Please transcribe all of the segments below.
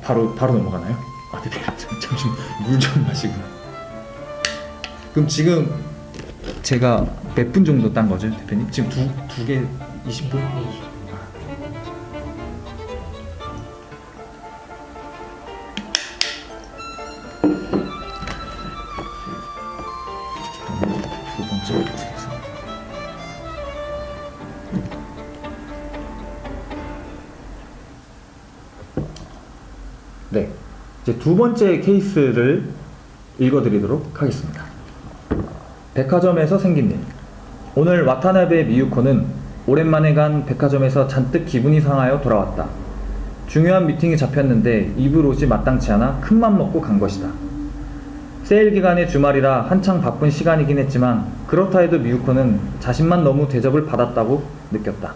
바로 넘어가나요? 네. 잠시 물 좀 마시고. 그럼 지금 제가 몇 분 정도 딴 거죠, 대표님? 지금 두 개 20분? 두 번째 케이스. 네, 이제 두 번째 케이스를 읽어드리도록 하겠습니다. 백화점에서 생긴 일. 오늘 와타나베 미유코는 오랜만에 간 백화점에서 잔뜩 기분이 상하여 돌아왔다. 중요한 미팅이 잡혔는데 입을 옷이 마땅치 않아 큰맘 먹고 간 것이다. 세일 기간의 주말이라 한창 바쁜 시간이긴 했지만 그렇다 해도 미유코는 자신만 너무한 대접을 받았다고 느꼈다.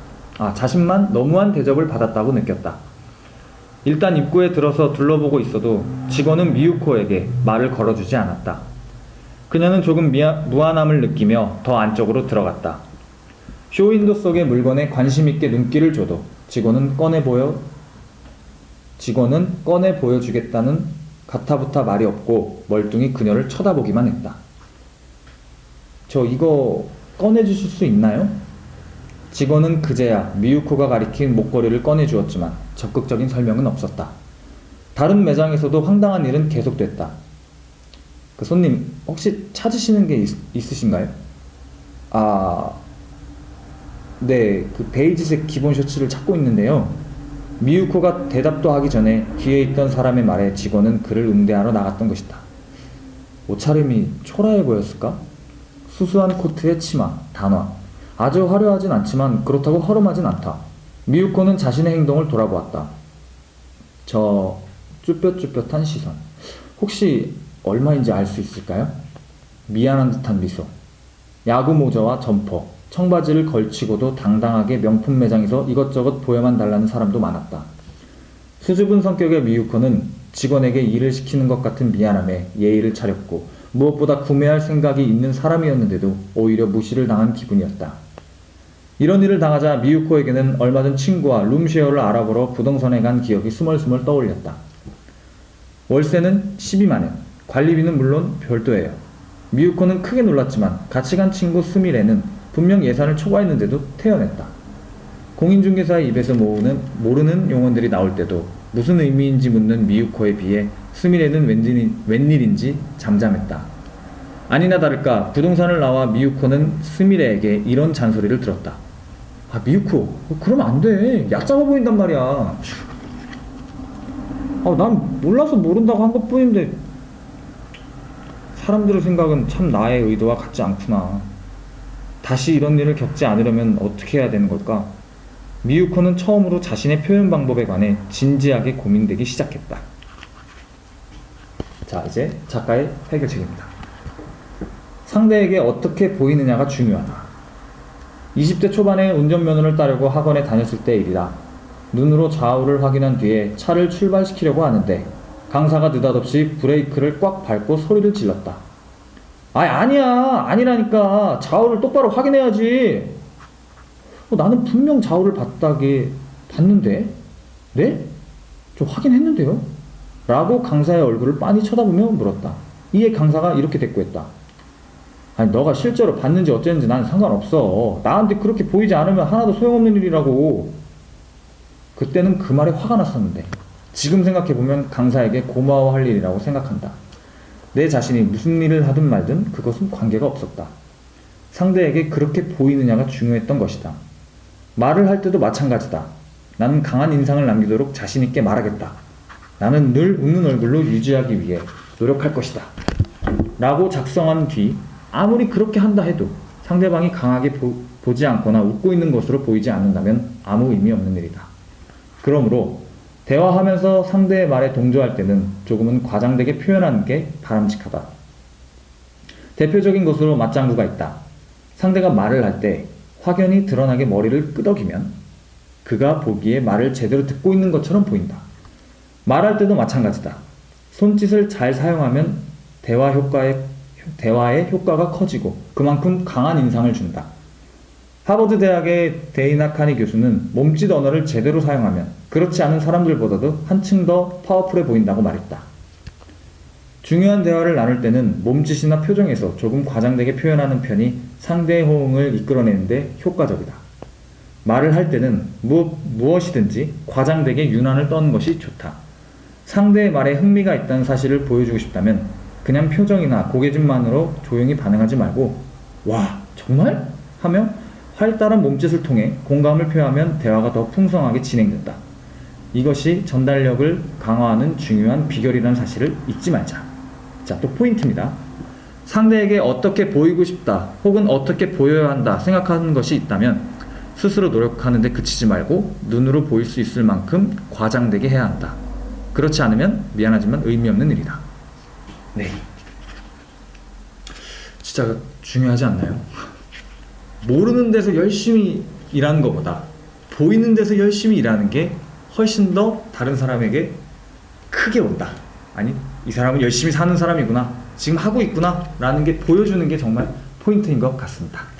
일단 입구에 들어서 둘러보고 있어도 직원은 미유코에게 말을 걸어주지 않았다. 그녀는 조금 무안함을 느끼며 더 안쪽으로 들어갔다. 쇼윈도 속의 물건에 관심있게 눈길을 줘도 직원은 꺼내 보여주겠다는 가타부타 말이 없고 멀뚱히 그녀를 쳐다보기만 했다. 저 이거 꺼내주실 수 있나요? 직원은 그제야 미유코가 가리킨 목걸이를 꺼내주었지만 적극적인 설명은 없었다. 다른 매장에서도 황당한 일은 계속됐다. 그 손님 혹시 찾으시는 게 있으신가요? 네, 그 베이지색 기본 셔츠를 찾고 있는데요. 미유코가 대답도 하기 전에 뒤에 있던 사람의 말에 직원은 그를 응대하러 나갔던 것이다. 옷차림이 초라해 보였을까? 수수한 코트에 치마, 단화. 아주 화려하진 않지만 그렇다고 허름하진 않다. 미유코는 자신의 행동을 돌아보았다. 저 쭈뼛쭈뼛한 시선. 혹시 얼마인지 알 수 있을까요? 미안한 듯한 미소. 야구 모자와 점퍼, 청바지를 걸치고도 당당하게 명품 매장에서 이것저것 보여만 달라는 사람도 많았다. 수줍은 성격의 미유코는 직원에게 일을 시키는 것 같은 미안함에 예의를 차렸고 무엇보다 구매할 생각이 있는 사람이었는데도 오히려 무시를 당한 기분이었다. 이런 일을 당하자 미유코에게는 얼마 전 친구와 룸쉐어를 알아보러 부동산에 간 기억이 스멀스멀 떠올렸다. 월세는 12만 원, 관리비는 물론 별도예요. 미유코는 크게 놀랐지만 같이 간 친구 스미레는 분명 예산을 초과했는데도 태연했다. 공인중개사의 입에서 모르는 용어들이 나올 때도 무슨 의미인지 묻는 미유코에 비해 스미레는 웬일인지 잠잠했다. 아니나 다를까 부동산을 나와 미유코는 스미레에게 이런 잔소리를 들었다. 미유코, 그러면 안 돼. 얕잡아 보인단 말이야. 난 몰라서 모른다고 한 것뿐인데 사람들의 생각은 참 나의 의도와 같지 않구나. 다시 이런 일을 겪지 않으려면 어떻게 해야 되는 걸까? 미유코는 처음으로 자신의 표현 방법에 관해 진지하게 고민되기 시작했다. 자, 이제 작가의 해결책입니다. 상대에게 어떻게 보이느냐가 중요하다. 20대 초반에 운전면허를 따려고 학원에 다녔을 때의 일이다. 눈으로 좌우를 확인한 뒤에 차를 출발시키려고 하는데 강사가 느닷없이 브레이크를 꽉 밟고 소리를 질렀다. 아니라니까. 좌우를 똑바로 확인해야지. 나는 분명 좌우를 봤는데? 네? 저 확인했는데요? 라고 강사의 얼굴을 빤히 쳐다보며 물었다. 이에 강사가 이렇게 대꾸했다. 너가 실제로 봤는지 어쨌는지 난 상관없어. 나한테 그렇게 보이지 않으면 하나도 소용없는 일이라고. 그때는 그 말에 화가 났었는데 지금 생각해보면 강사에게 고마워할 일이라고 생각한다. 내 자신이 무슨 일을 하든 말든 그것은 관계가 없었다. 상대에게 그렇게 보이느냐가 중요했던 것이다. 말을 할 때도 마찬가지다. 나는 강한 인상을 남기도록 자신있게 말하겠다. 나는 늘 웃는 얼굴로 유지하기 위해 노력할 것이다. 라고 작성한 뒤 아무리 그렇게 한다 해도 상대방이 강하게 보지 않거나 웃고 있는 것으로 보이지 않는다면 아무 의미 없는 일이다. 그러므로 대화하면서 상대의 말에 동조할 때는 조금은 과장되게 표현하는 게 바람직하다. 대표적인 것으로 맞장구가 있다. 상대가 말을 할 때 확연히 드러나게 머리를 끄덕이면 그가 보기에 말을 제대로 듣고 있는 것처럼 보인다. 말할 때도 마찬가지다. 손짓을 잘 사용하면 대화의 효과가 커지고 그만큼 강한 인상을 준다. 하버드 대학의 데이나 카니 교수는 몸짓 언어를 제대로 사용하면 그렇지 않은 사람들보다도 한층 더 파워풀해 보인다고 말했다. 중요한 대화를 나눌 때는 몸짓이나 표정에서 조금 과장되게 표현하는 편이 상대의 호응을 이끌어내는데 효과적이다. 말을 할 때는 무엇이든지 과장되게 유난을 떠는 것이 좋다. 상대의 말에 흥미가 있다는 사실을 보여주고 싶다면 그냥 표정이나 고개짓만으로 조용히 반응하지 말고 와, 정말? 하며 활달한 몸짓을 통해 공감을 표하면 대화가 더 풍성하게 진행된다. 이것이 전달력을 강화하는 중요한 비결이라는 사실을 잊지 말자. 자, 또 포인트입니다. 상대에게 어떻게 보이고 싶다 혹은 어떻게 보여야 한다 생각하는 것이 있다면 스스로 노력하는데 그치지 말고 눈으로 보일 수 있을 만큼 과장되게 해야 한다. 그렇지 않으면 미안하지만 의미 없는 일이다. 네, 진짜 중요하지 않나요? 모르는 데서 열심히 일하는 것보다 보이는 데서 열심히 일하는 게 훨씬 더 다른 사람에게 크게 온다. 아니, 이 사람은 열심히 사는 사람이구나, 지금 하고 있구나 라는 게 보여주는 게 정말 포인트인 것 같습니다.